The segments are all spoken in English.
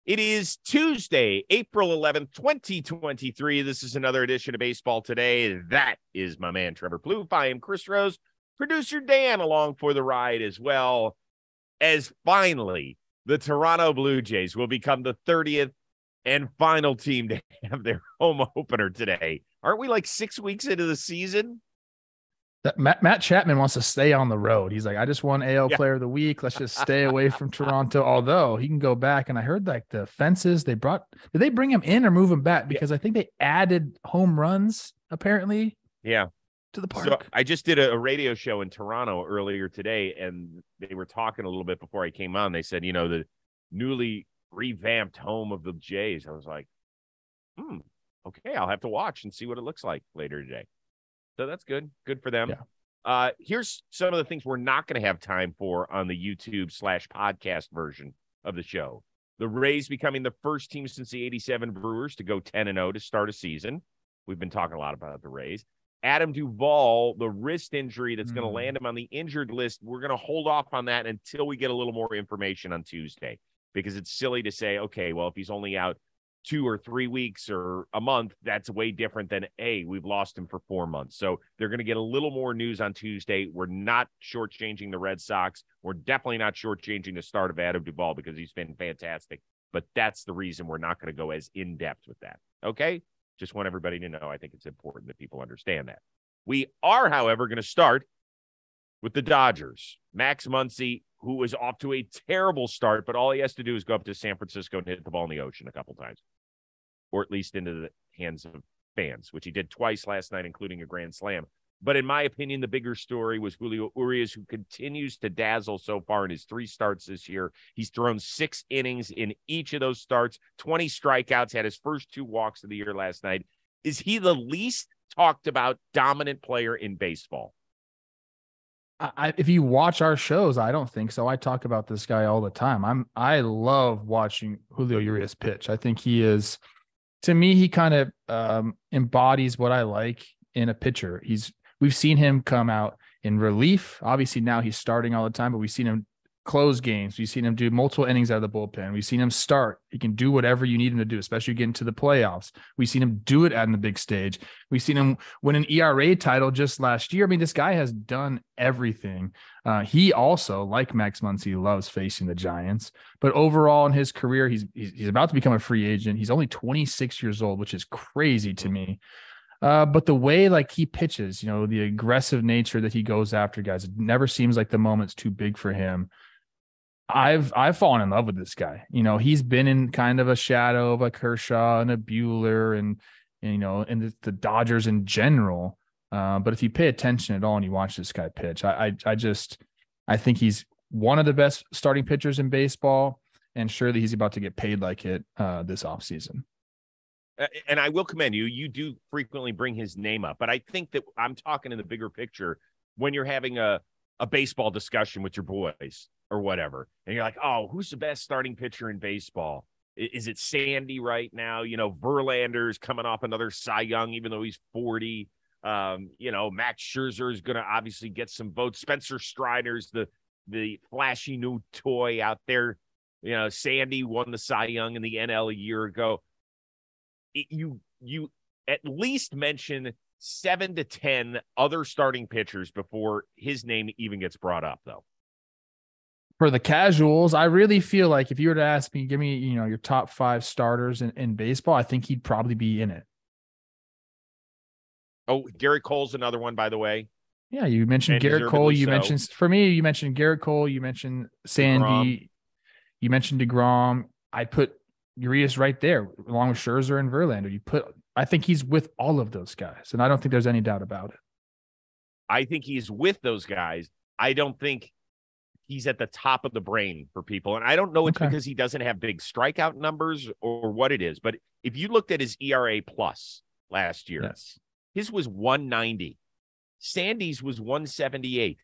It is Tuesday, April 11th, 2023. This is another edition of Baseball Today. That is my man, Trevor Plouffe. I am Chris Rose, producer Dan, along for the ride as well, as finally the Toronto Blue Jays will become the 30th and final team to have their home opener today. Aren't we like 6 weeks into the season? Matt Chapman wants to stay on the road. He's like, I just won AL Player of the Week. Let's just stay away from Toronto. Although he can go back, and I heard like the fences did they bring him in or move him back? Because I think they added home runs apparently. Yeah, to the park. So I just did a radio show in Toronto earlier today, and they were talking a little bit before I came on. They said, the newly revamped home of the Jays. I was like, okay, I'll have to watch and see what it looks like later today. So that's good. Good for them. Yeah. Here's some of the things we're not going to have time for on the YouTube/podcast version of the show. The Rays becoming the first team since the 87 Brewers to go 10-0 to start a season. We've been talking a lot about the Rays. Adam Duvall, the wrist injury that's going to land him on the injured list. We're going to hold off on that until we get a little more information on Tuesday, because it's silly to say, okay, well, if he's only out 2 or 3 weeks or a month, that's way different than, hey, we've lost him for 4 months. So they're going to get a little more news on Tuesday. We're not shortchanging the Red Sox. We're definitely not shortchanging the start of Adam Duvall because he's been fantastic. But that's the reason we're not going to go as in-depth with that. Okay? Just want everybody to know. I think it's important that people understand that. We are, however, going to start with the Dodgers. Max Muncy, who was off to a terrible start, but all he has to do is go up to San Francisco and hit the ball in the ocean a couple times, or at least into the hands of fans, which he did twice last night, including a grand slam. But in my opinion, the bigger story was Julio Urias, who continues to dazzle so far in his 3 starts this year. He's thrown 6 innings in each of those starts, 20 strikeouts, had his first 2 walks of the year last night. Is he the least talked about dominant player in baseball? If you watch our shows, I don't think so. I talk about this guy all the time. I love watching Julio Urias pitch. I think he is, to me, he kind of embodies what I like in a pitcher. We've seen him come out in relief. Obviously now he's starting all the time, but we've seen him close games. We've seen him do multiple innings out of the bullpen. We've seen him start. He can do whatever you need him to do, especially getting to the playoffs. We've seen him do it on the big stage. We've seen him win an ERA title just last year. I mean, this guy has done everything. He also, like Max Muncy, loves facing the Giants. But overall in his career, he's about to become a free agent. He's only 26 years old, which is crazy to me. But the way like he pitches, the aggressive nature that he goes after guys, it never seems like the moment's too big for him. I've fallen in love with this guy. He's been in kind of a shadow of a Kershaw and a Buehler and the Dodgers in general. But if you pay attention at all and you watch this guy pitch, I think he's one of the best starting pitchers in baseball, and surely he's about to get paid like it this offseason. And I will commend you. You do frequently bring his name up, but I think that I'm talking in the bigger picture when you're having a baseball discussion with your boys or whatever, and you're like, oh, who's the best starting pitcher in baseball? Is it Sandy right now? Verlander's coming off another Cy Young, even though he's 40. Max Scherzer is going to obviously get some votes. Spencer Strider's the flashy new toy out there. Sandy won the Cy Young in the NL a year ago. You at least mention 7 to 10 other starting pitchers before his name even gets brought up, though. For the casuals, I really feel like if you were to ask me, give me, your top 5 starters in baseball, I think he'd probably be in it. Oh, Garrett Cole's another one, by the way. Yeah, you mentioned Garrett Cole. You mentioned Garrett Cole. You mentioned Sandy. DeGrom. You mentioned DeGrom. I put Urias right there, along with Scherzer and Verlander. I think he's with all of those guys, and I don't think there's any doubt about it. I think he's with those guys. I don't think he's at the top of the brain for people, and I don't know it's because he doesn't have big strikeout numbers or what it is, but if you looked at his ERA plus last year, yes, his was 190. Sandy's was 178.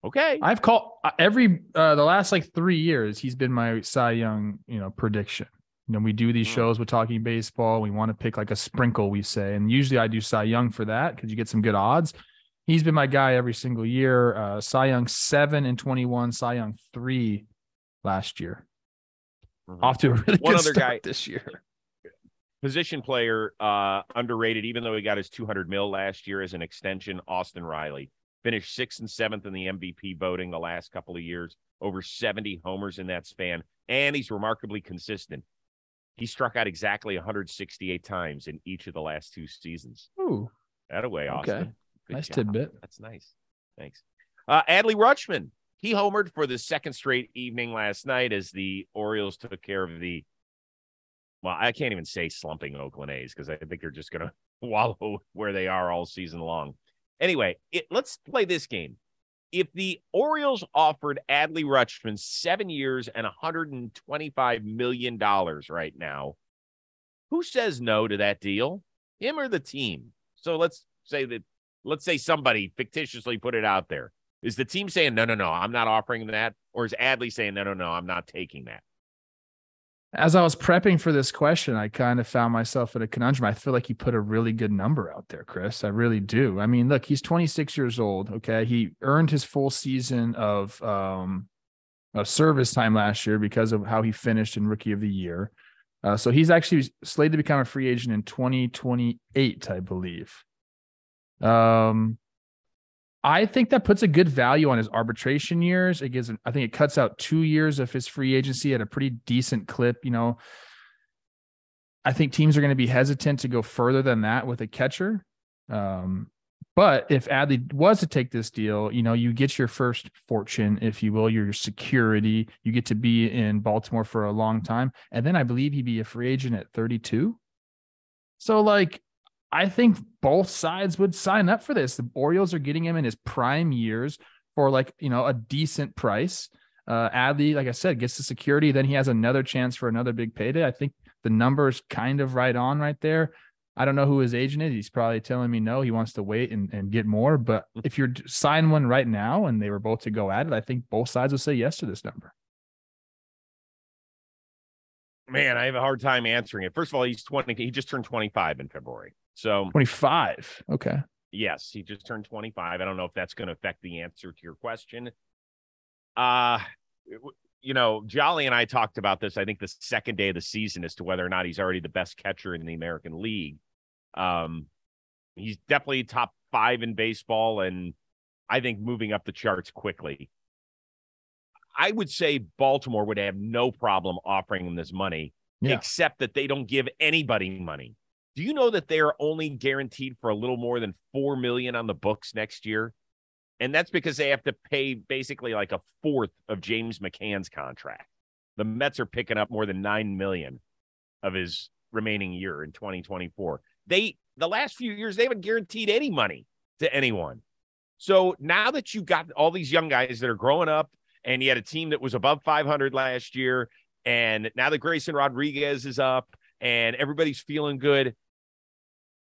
Okay. I've called the last 3 years, he's been my Cy Young, prediction. We do these shows with Talking Baseball. We want to pick like a sprinkle, we say. And usually I do Cy Young for that because you get some good odds. He's been my guy every single year. Cy Young 7 and 21, Cy Young 3 last year. Off to a really One good other start guy this year. Position player, underrated, even though he got his $200 million last year as an extension. Austin Riley finished 6th and 7th in the MVP voting the last couple of years, over 70 homers in that span, and he's remarkably consistent. He struck out exactly 168 times in each of the last 2 seasons. Ooh, Attaway, Austin. okay, Good nice job. tidbit. That's nice. Thanks. Adley Rutschman, he homered for the second straight evening last night as the Orioles took care of the, well, I can't even say slumping Oakland A's because I think they're just going to wallow where they are all season long. Anyway, let's play this game. If the Orioles offered Adley Rutschman 7 years and $125 million right now, who says no to that deal? Him or the team? So let's say somebody fictitiously put it out there. Is the team saying, no, I'm not offering that? Or is Adley saying, no, I'm not taking that? As I was prepping for this question, I kind of found myself in a conundrum. I feel like he put a really good number out there, Chris. I really do. I mean, look, he's 26 years old. Okay. He earned his full season of service time last year because of how he finished in Rookie of the Year. So he's actually slated to become a free agent in 2028, I believe. I think that puts a good value on his arbitration years. It gives, I think it cuts out 2 years of his free agency at a pretty decent clip. You know, I think teams are going to be hesitant to go further than that with a catcher. But if Adley was to take this deal, you know, you get your first fortune, if you will, your security. You get to be in Baltimore for a long time. And then I believe he'd be a free agent at 32. So, like, I think both sides would sign up for this. The Orioles are getting him in his prime years for, like, you know, a decent price. Adley, like I said, gets the security. Then he has another chance for another big payday. I think the number is kind of right on right there. I don't know who his agent is. He's probably telling me no, he wants to wait and get more. But if you're sign one right now and they were both to go at it, I think both sides would say yes to this number. Man, I have a hard time answering it. First of all, he's 20. He just turned 25 in February. So 25. Okay. Yes, he just turned 25. I don't know if that's going to affect the answer to your question. You know, Jolly and I talked about this, I think, the second day of the season as to whether or not he's already the best catcher in the American League. He's definitely top 5 in baseball, and I think moving up the charts quickly. I would say Baltimore would have no problem offering him this money, except that they don't give anybody money. Do you know that they are only guaranteed for a little more than $4 million on the books next year? And that's because they have to pay basically like a fourth of James McCann's contract. The Mets are picking up more than $9 million of his remaining year in 2024. The last few years, they haven't guaranteed any money to anyone. So now that you've got all these young guys that are growing up, and you had a team that was above 500 last year, and now that Grayson Rodriguez is up and everybody's feeling good,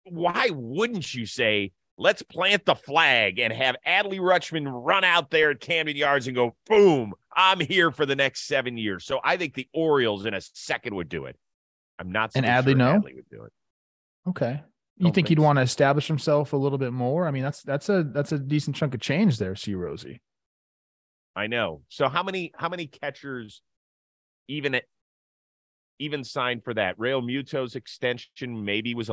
why wouldn't you say, let's plant the flag and have Adley Rutschman run out there at Camden Yards and go, boom, I'm here for the next 7 years. So I think the Orioles in a second would do it. I'm not so and Adley, sure no? Adley would do it. Okay. You think he'd want to establish himself a little bit more? I mean, that's a decent chunk of change there, C. Rosie. I know. So how many catchers even signed for that? Real Muto's extension maybe was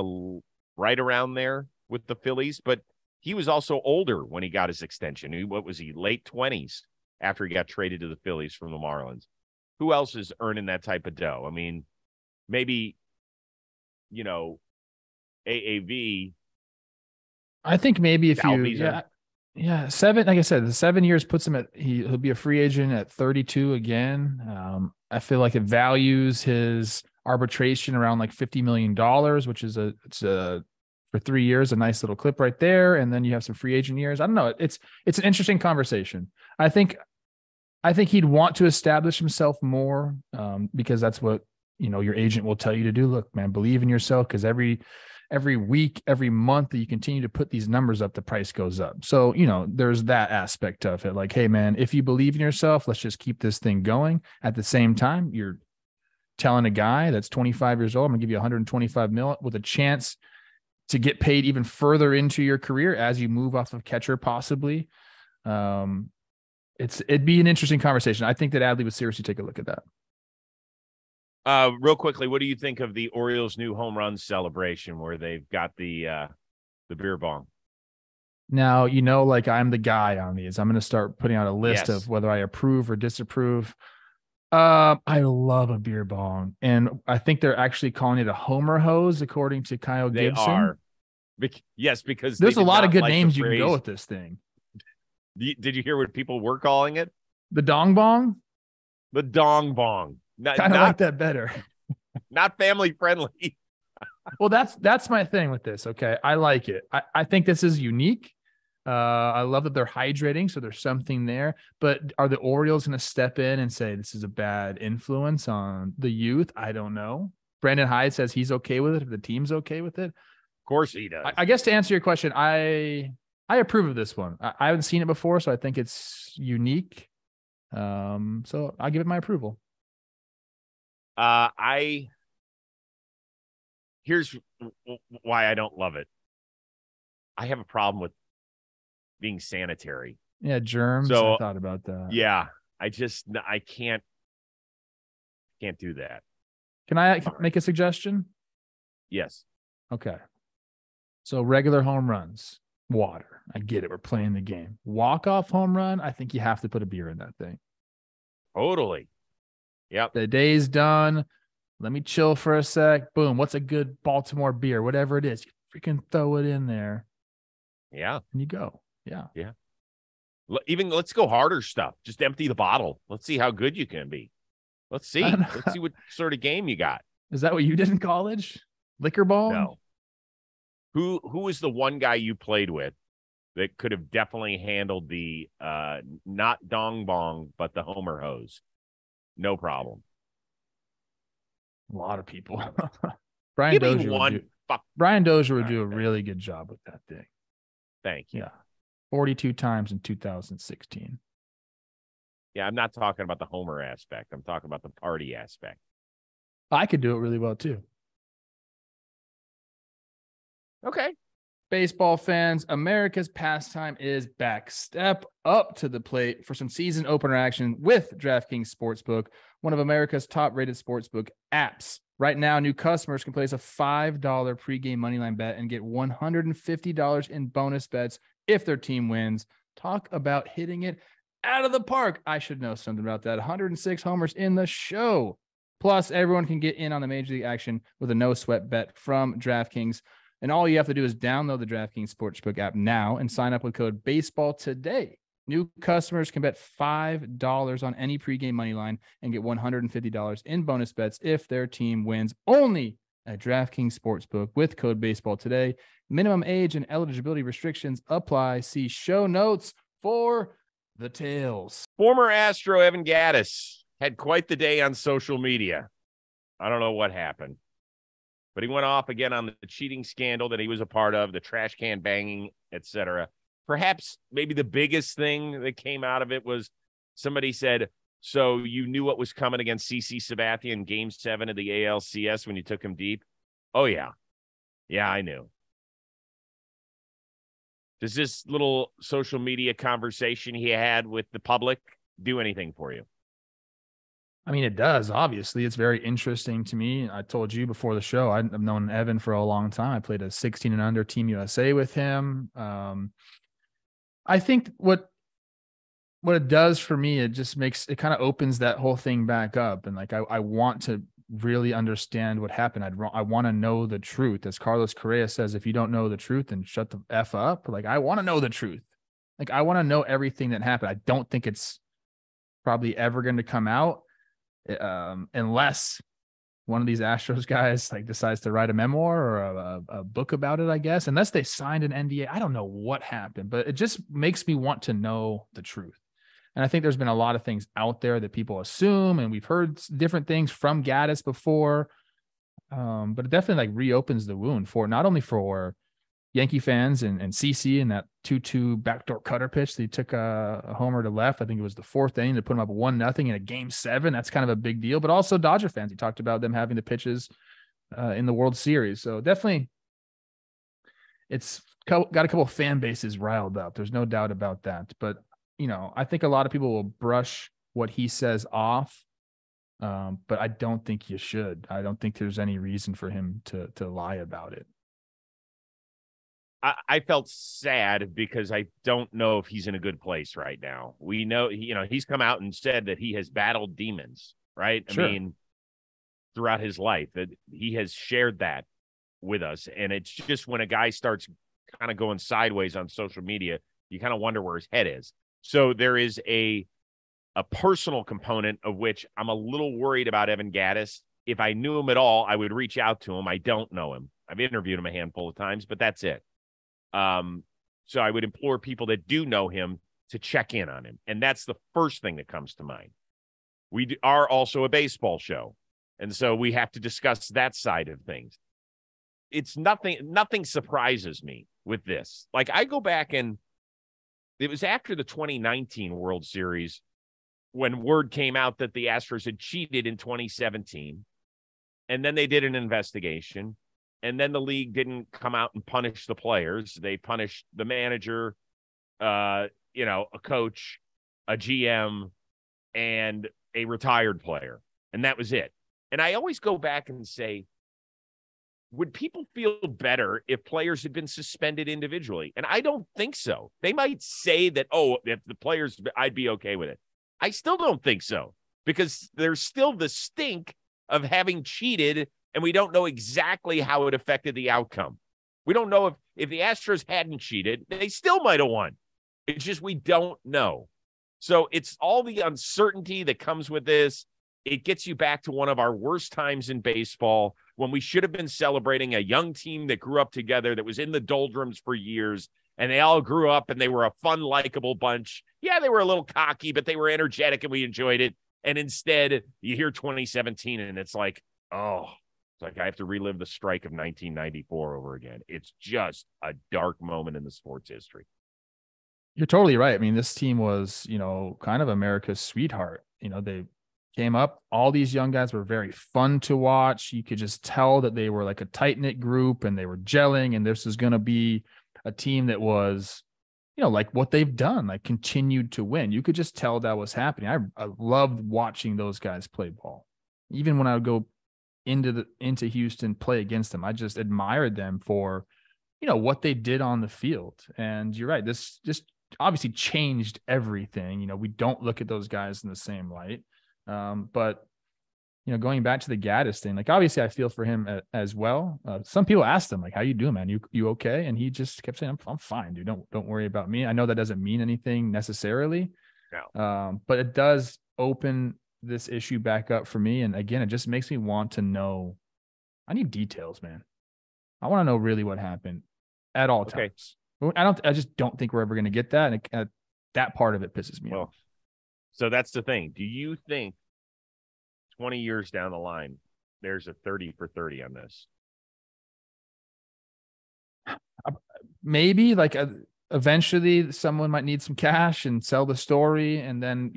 right around there with the Phillies, but he was also older when he got his extension. What was he, late 20s after he got traded to the Phillies from the Marlins? Who else is earning that type of dough? I mean, maybe, you know, AAV. I think maybe if Yeah, 7. Like I said, the 7 years puts him he'll be a free agent at 32 again. I feel like it values his arbitration around like $50 million, which is for 3 years, a nice little clip right there. And then you have some free agent years. I don't know. It's an interesting conversation. I think he'd want to establish himself more because that's what, you know, your agent will tell you to do. Look, man, believe in yourself, because every week, every month that you continue to put these numbers up, the price goes up. So, you know, there's that aspect of it. Like, hey, man, if you believe in yourself, let's just keep this thing going. At the same time, you're telling a guy that's 25 years old, I'm gonna give you 125 million with a chance to get paid even further into your career as you move off of catcher, possibly. It'd be an interesting conversation. I think that Adley would seriously take a look at that. Real quickly, what do you think of the Orioles' new home run celebration where they've got the beer bong? Now, like I'm the guy on these. I'm going to start putting out a list Yes. of whether I approve or disapprove. I love a beer bong, and I think they're actually calling it a Homer hose, according to Kyle They Gibson. are. Yes, because they There's a did lot of not good like the names you can go phrase. with this thing. Did you hear what people were calling it? The dong bong, The dong bong. kind of like that better. Not family friendly. Well, that's my thing with this. Okay, I like it. I think this is unique. I love that they're hydrating, so there's something there. But are the Orioles going to step in and say this is a bad influence on the youth? I don't know. Brandon Hyde says he's okay with it if the team's okay with it. Of course he does. I guess to answer your question, I approve of this one. I haven't seen it before, so I think it's unique. So I'll give it my approval. Here's why I don't love it. I have a problem with being sanitary. Yeah, germs. So I thought about that. yeah, I can't do that. Can I make a suggestion? Yes. Okay. So regular home runs, water. I get it. We're playing the game. Walk-off home run, I think you have to put a beer in that thing. Totally. Yep. The day's done. Let me chill for a sec. Boom. What's a good Baltimore beer? Whatever it is, you freaking throw it in there. Yeah. And you go. Yeah. Yeah. Even let's go harder stuff. Just empty the bottle. Let's see how good you can be. Let's see. Let's see what sort of game you got. Is that what you did in college? Liquor ball? No. Who was the one guy you played with that could have definitely handled the not dong bong, but the Homer hose? No problem. A lot of people. Brian Dozier would do a really good job with that thing. Thank you. Yeah. 42 times in 2016. Yeah, I'm not talking about the Homer aspect. I'm talking about the party aspect. I could do it really well too. Okay. Baseball fans, America's pastime is back. Step up to the plate for some season opener action with DraftKings Sportsbook, one of America's top-rated sportsbook apps. Right now, new customers can place a $5 pregame moneyline bet and get $150 in bonus bets if their team wins. Talk about hitting it out of the park. I should know something about that. 106 homers in the show. Plus, everyone can get in on the Major League action with a no-sweat bet from DraftKings. And all you have to do is download the DraftKings Sportsbook app now and sign up with code BASEBALL today. New customers can bet $5 on any pregame money line and get $150 in bonus bets if their team wins. Only at DraftKings Sportsbook with code BASEBALL today. Minimum age and eligibility restrictions apply. See show notes for the tales. Former Astro Evan Gattis had quite the day on social media. I don't know what happened, but he went off again on the cheating scandal that he was a part of, the trash can banging, etc. Perhaps maybe the biggest thing that came out of it was somebody said, so you knew what was coming against CC Sabathia in Game 7 of the ALCS when you took him deep? Oh, yeah. Yeah, I knew. Does this little social media conversation he had with the public do anything for you? I mean, it does. Obviously, it's very interesting to me. I told you before the show, I've known Evan for a long time. I played a 16 and under Team USA with him. I think what it does for me, it just it kind of opens that whole thing back up. And like, I want to really understand what happened. I want to know the truth. As Carlos Correa says, if you don't know the truth, then shut the F up. Like, I want to know the truth. Like, I want to know everything that happened. I don't think it's probably ever going to come out. Unless one of these Astros guys like decides to write a memoir or a book about it, I guess, unless they signed an NDA. I don't know what happened, but it just makes me want to know the truth. And I think there's been a lot of things out there that people assume, and we've heard different things from Gattis before. But it definitely like reopens the wound for not only for Yankee fans and CC and that 2-2 backdoor cutter pitch that he took a homer to left. I think it was the fourth inning to put him up 1-0 in a Game 7. That's kind of a big deal. But also Dodger fans. He talked about them having the pitches in the World Series. So definitely it's got a couple of fan bases riled up. There's no doubt about that. But, I think a lot of people will brush what he says off But I don't think you should. I don't think there's any reason for him to lie about it. I felt sad because I don't know if he's in a good place right now. We know, he's come out and said that he has battled demons, right? Sure. I mean, throughout his life, that he has shared that with us. And it's just when a guy starts kind of going sideways on social media, you kind of wonder where his head is. So there is a personal component of which I'm a little worried about Evan Gattis. If I knew him at all, I would reach out to him. I don't know him. I've interviewed him a handful of times, but that's it. So I would implore people that do know him to check in on him. And that's the first thing that comes to mind. We are also a baseball show. And so we have to discuss that side of things. It's nothing surprises me with this. Like, I go back, and it was after the 2019 World Series when word came out that the Astros had cheated in 2017. And then they did an investigation. And then the league didn't come out and punish the players. They punished the manager, a coach, a GM, and a retired player. And that was it. And I always go back and say, would people feel better if players had been suspended individually? And I don't think so. They might say that, if the players, I'd be okay with it. I still don't think so, because there's still the stink of having cheated, and we don't know exactly how it affected the outcome. We don't know if the Astros hadn't cheated, they still might have won. It's just we don't know. So it's all the uncertainty that comes with this. It gets you back to one of our worst times in baseball, when we should have been celebrating a young team that grew up together, that was in the doldrums for years, and they all grew up and they were a fun, likable bunch. Yeah, they were a little cocky, but they were energetic and we enjoyed it. And instead, you hear 2017 and it's like, it's like I have to relive the strike of 1994 over again. It's just a dark moment in the sports history. You're totally right. I mean, this team was, kind of America's sweetheart. They came up. All these young guys were very fun to watch. You could just tell that they were like a tight-knit group and they were gelling, and this is going to be a team that was, like what they've done, like continued to win. You could just tell that was happening. I loved watching those guys play ball. Even when I would go into Houston, play against them, I just admired them for, what they did on the field. And you're right. This just obviously changed everything. We don't look at those guys in the same light. But going back to the Gattis thing, like, obviously I feel for him as well. Some people asked him, like, how you doing, man? You okay? And he just kept saying, I'm fine, dude. Don't worry about me. I know that doesn't mean anything necessarily. No. But it does open this issue back up for me. And again, it just makes me want to know. I need details, man. I want to know really what happened at all times. I just don't think we're ever going to get that. And that part of it pisses me off. So that's the thing. Do you think 20 years down the line, there's a 30 for 30 on this? Maybe, like, eventually someone might need some cash and sell the story. And then,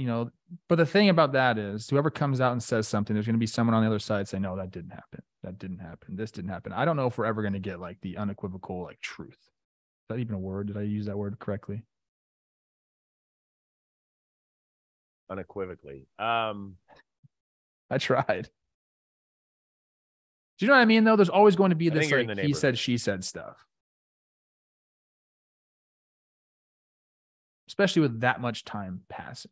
but the thing about that is, whoever comes out and says something, there's going to be someone on the other side saying, no, that didn't happen. That didn't happen. This didn't happen. I don't know if we're ever going to get like the unequivocal, like, truth. Is that even a word? Did I use that word correctly? Unequivocally. I tried. Do you know what I mean, though? There's always going to be this, like, he said, she said stuff. Especially with that much time passing.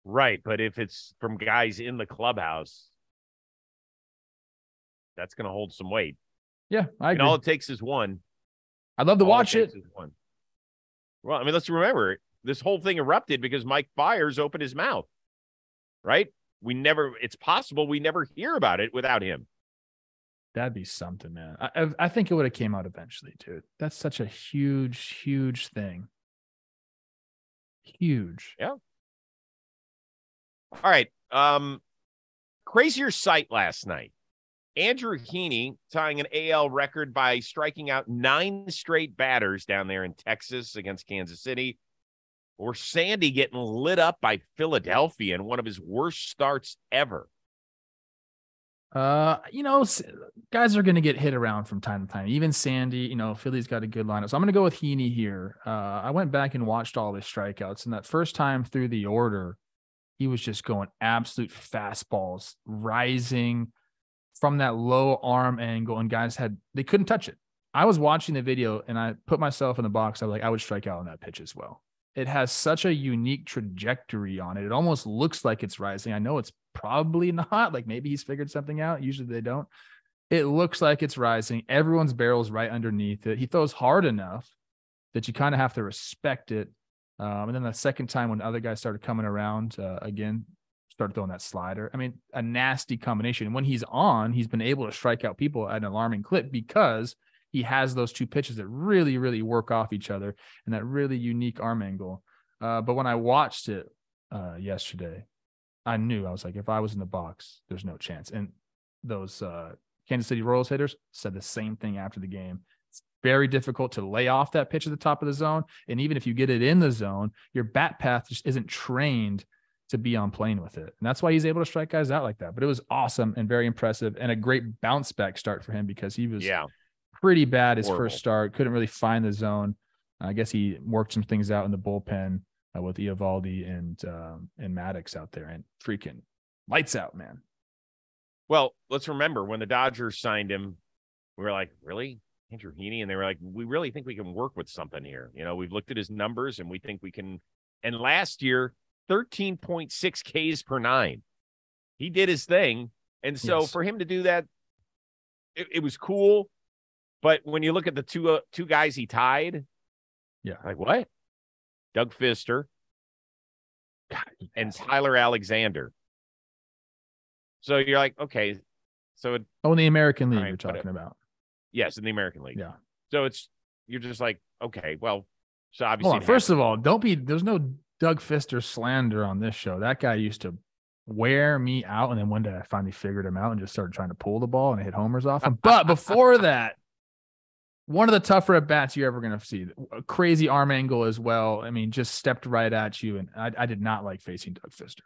Right, but if it's from guys in the clubhouse, that's going to hold some weight. Yeah, I agree. All it takes is one. I'd love to watch it. Well, I mean, let's remember, this whole thing erupted because Mike Fiers opened his mouth, right? It's possible we never hear about it without him. That'd be something, man. I think it would have came out eventually, dude. That's such a huge, huge thing. Huge. Yeah. All right. Crazier sight last night. Andrew Heaney tying an AL record by striking out 9 straight batters down there in Texas against Kansas City. Or Sandy getting lit up by Philadelphia in one of his worst starts ever. Guys are going to get hit around from time to time. Even Sandy, Philly's got a good lineup. So I'm going to go with Heaney here. I went back and watched all his strikeouts, and that first time through the order, he was just going absolute fastballs, rising from that low arm angle, and guys they couldn't touch it. I was watching the video and I put myself in the box. I was like, I would strike out on that pitch as well. It has such a unique trajectory on it. It almost looks like it's rising. I know it's probably not. Like maybe he's figured something out. Usually they don't. It looks like it's rising. Everyone's barrel's right underneath it. He throws hard enough that you kind of have to respect it. And then the second time when the other guys started coming around again, started throwing that slider. I mean, a nasty combination. And when he's on, he's been able to strike out people at an alarming clip because he has those two pitches that really, really work off each other and that really unique arm angle. But when I watched it yesterday, I was like, if I was in the box, there's no chance. And those Kansas City Royals hitters said the same thing after the game. It's very difficult to lay off that pitch at the top of the zone. And even if you get it in the zone, your bat path just isn't trained to be on plane with it. And that's why he's able to strike guys out like that. But it was awesome and very impressive and a great bounce back start for him because he was pretty bad his first start. Couldn't really find the zone. I guess he worked some things out in the bullpen with Eovaldi and Maddox out there, and freaking lights out, man. Well, let's remember when the Dodgers signed him, we were like, really? Andrew Heaney? And they were like, we really think we can work with something here. You know, we've looked at his numbers and we think we can. And last year, 13.6 Ks per 9. He did his thing. And so for him to do that, it was cool. But when you look at the two guys he tied, like what? Doug Fister and Tyler Alexander. So you're like, okay. So in the American League you're talking about. Yes, in the American League. Yeah. So you're just like, okay, well, so obviously. First of all, there's no Doug Fister slander on this show. That guy used to wear me out. And then one day I finally figured him out and just started trying to pull the ball and hit homers off him. But before that, one of the tougher at bats you're ever going to see. A crazy arm angle as well. I mean, just stepped right at you. And I did not like facing Doug Fister.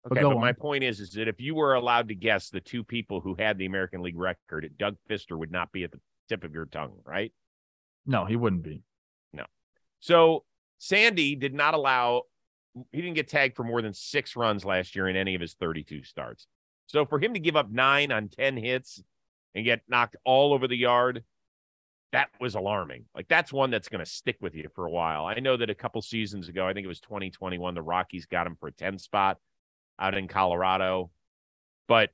Okay, but my point is that if you were allowed to guess the two people who had the American League record, Doug Fister would not be at the tip of your tongue, right? No, he wouldn't be. No. So Sandy did not he didn't get tagged for more than 6 runs last year in any of his 32 starts. So for him to give up 9 on 10 hits and get knocked all over the yard, that was alarming. Like, that's one that's going to stick with you for a while. I know that a couple seasons ago, I think it was 2021, the Rockies got him for a 10 spot out in Colorado. But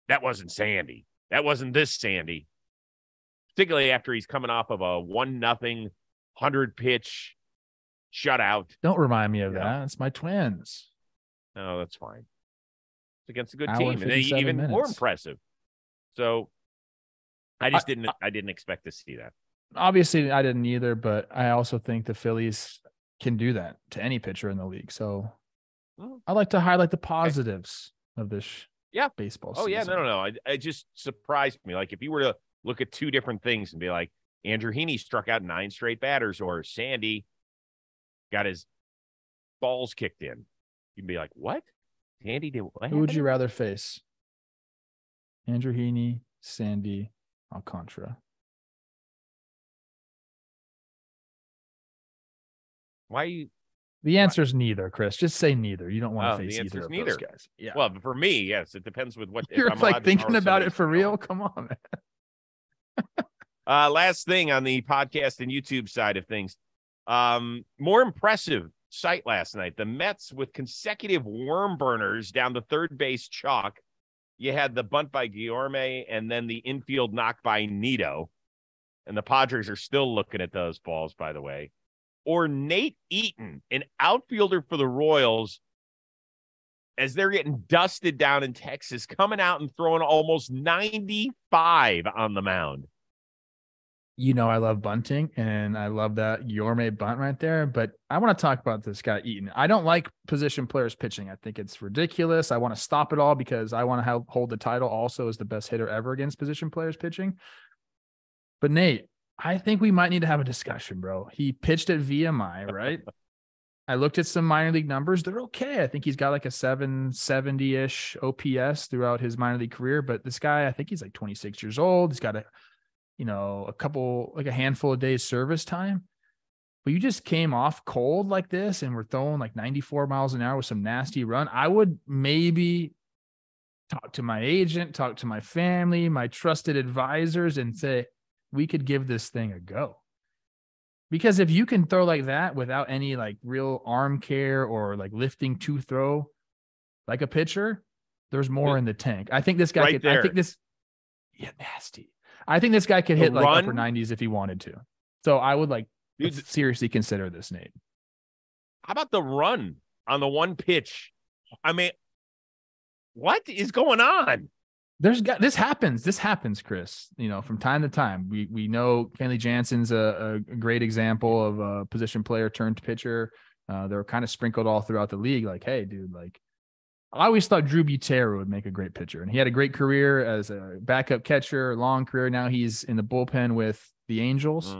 that wasn't Sandy. That wasn't this Sandy. Particularly after he's coming off of a 1-0 100-pitch shutout. Don't remind me of that. It's my Twins. No, that's fine. It's against a good team. And even more impressive. So I just didn't expect to see that. Obviously, I didn't either, but I also think the Phillies can do that to any pitcher in the league. So I like to highlight the positives of this baseball season. Oh, yeah. No. It just surprised me. Like, if you were to look at two different things and be like, Andrew Heaney struck out 9 straight batters, or Sandy got his balls kicked in, you'd be like, what? Sandy did what? Who would you rather face? Andrew Heaney, Sandy, Alcantara. Why you? The answer is neither, Chris. Just say neither. You don't want to face either of those guys. Yeah. Well, for me, yes. It depends with what. You're like thinking about it for real? Come on, man. Last thing on the podcast and YouTube side of things. More impressive sight last night. The Mets with consecutive worm burners down the third base chalk. You had the bunt by Guillorme and then the infield knock by Nito. And the Padres are still looking at those balls, by the way. Or Nate Eaton, an outfielder for the Royals, as they're getting dusted down in Texas, coming out and throwing almost 95 on the mound. You know, I love bunting, and I love that Guillorme bunt right there. But I want to talk about this guy, Eaton. I don't like position players pitching. I think it's ridiculous. I want to stop it all because I want to hold the title also as the best hitter ever against position players pitching. But Nate, I think we might need to have a discussion, bro. He pitched at VMI, right? I looked at some minor league numbers. They're okay. I think he's got like a 770-ish OPS throughout his minor league career. But this guy, I think he's like 26 years old. He's got a handful of days service time. but you just came off cold like this and we're throwing like 94 miles an hour with some nasty run, I would maybe talk to my agent, talk to my family, my trusted advisors, and say, we could give this thing a go. Because if you can throw like that without any like real arm care or like lifting to throw like a pitcher, there's more in the tank. I think this guy right there. Nasty. I think this guy could hit like upper 90s if he wanted to. So I would like seriously consider this, Nate. How about the run on the one pitch? I mean, what is going on? This happens, Chris. You know, from time to time, we know Kenley Jansen's a great example of a position player turned pitcher. They're kind of sprinkled all throughout the league. Like, hey, dude, like I always thought Drew Butera would make a great pitcher, and he had a great career as a backup catcher, long career. Now he's in the bullpen with the Angels.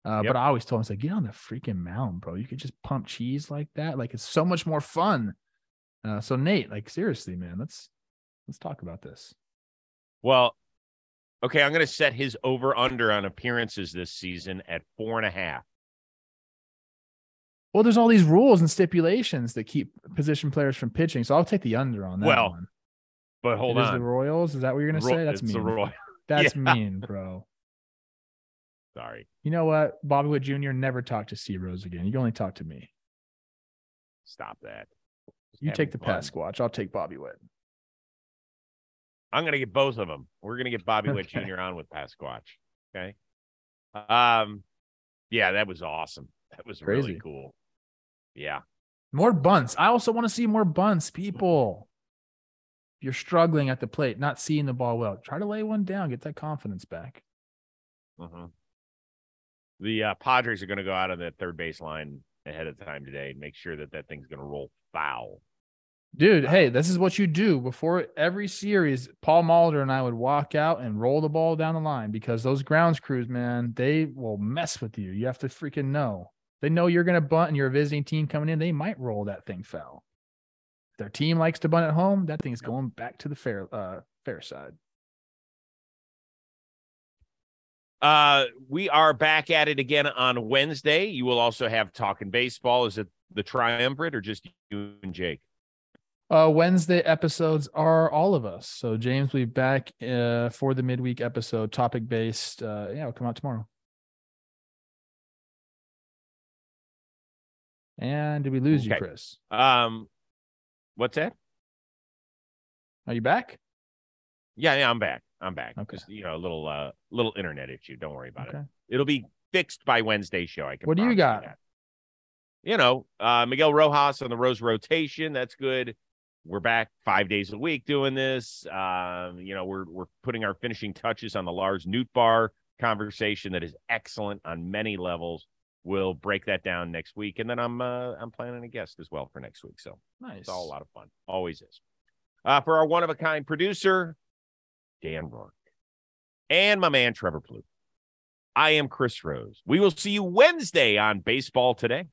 But I always told him, I was like, get on the freaking mound, bro. You could just pump cheese like that. Like, it's so much more fun. So Nate, like, seriously, man, let's talk about this. Well, okay, I'm going to set his over-under on appearances this season at 4.5. Well, there's all these rules and stipulations that keep position players from pitching, so I'll take the under on that one. But hold on. The Royals? Is that what you're going to say? That's mean. The Royals. That's mean, bro. Sorry. You know what? Bobby Witt Jr. never talk to C. Rose again. You can only talk to me. Stop that. You take the Pasquatch. I'll take Bobby Witt. I'm going to get both of them. We're going to get Bobby Witt Jr. on with Pasquatch. Okay. Yeah, that was awesome. That was crazy. Really cool. Yeah. More bunts. I also want to see more bunts, people. If you're struggling at the plate, not seeing the ball well, try to lay one down, get that confidence back. The Padres are going to go out on that third base line ahead of time today and make sure that thing's going to roll foul. Dude, hey, this is what you do before every series. Paul Molitor and I would walk out and roll the ball down the line because those grounds crews, man, they will mess with you. You have to freaking know. They know you're going to bunt and you're a visiting team coming in. They might roll that thing foul. If their team likes to bunt at home, that thing's going back to the fair side. We are back at it again on Wednesday. You will also have Talking Baseball. Is it the Triumvirate or just you and Jake? Wednesday episodes are all of us. So James will be back for the midweek episode, topic based. It'll come out tomorrow. And did we lose you, Chris? What's that? Are you back? Yeah, I'm back. Okay. Just, a little internet issue. Don't worry about it. It'll be fixed by Wednesday show. What do you got? Miguel Rojas on the Rose rotation. That's good. We're back 5 days a week doing this. We're putting our finishing touches on the Lars Nootbaar conversation that is excellent on many levels. We'll break that down next week, and then I'm planning a guest as well for next week. So nice. It's all a lot of fun. Always is. For our one of a kind producer, Dan Rourke, and my man Trevor Plouffe, I am Chris Rose. We will see you Wednesday on Baseball Today.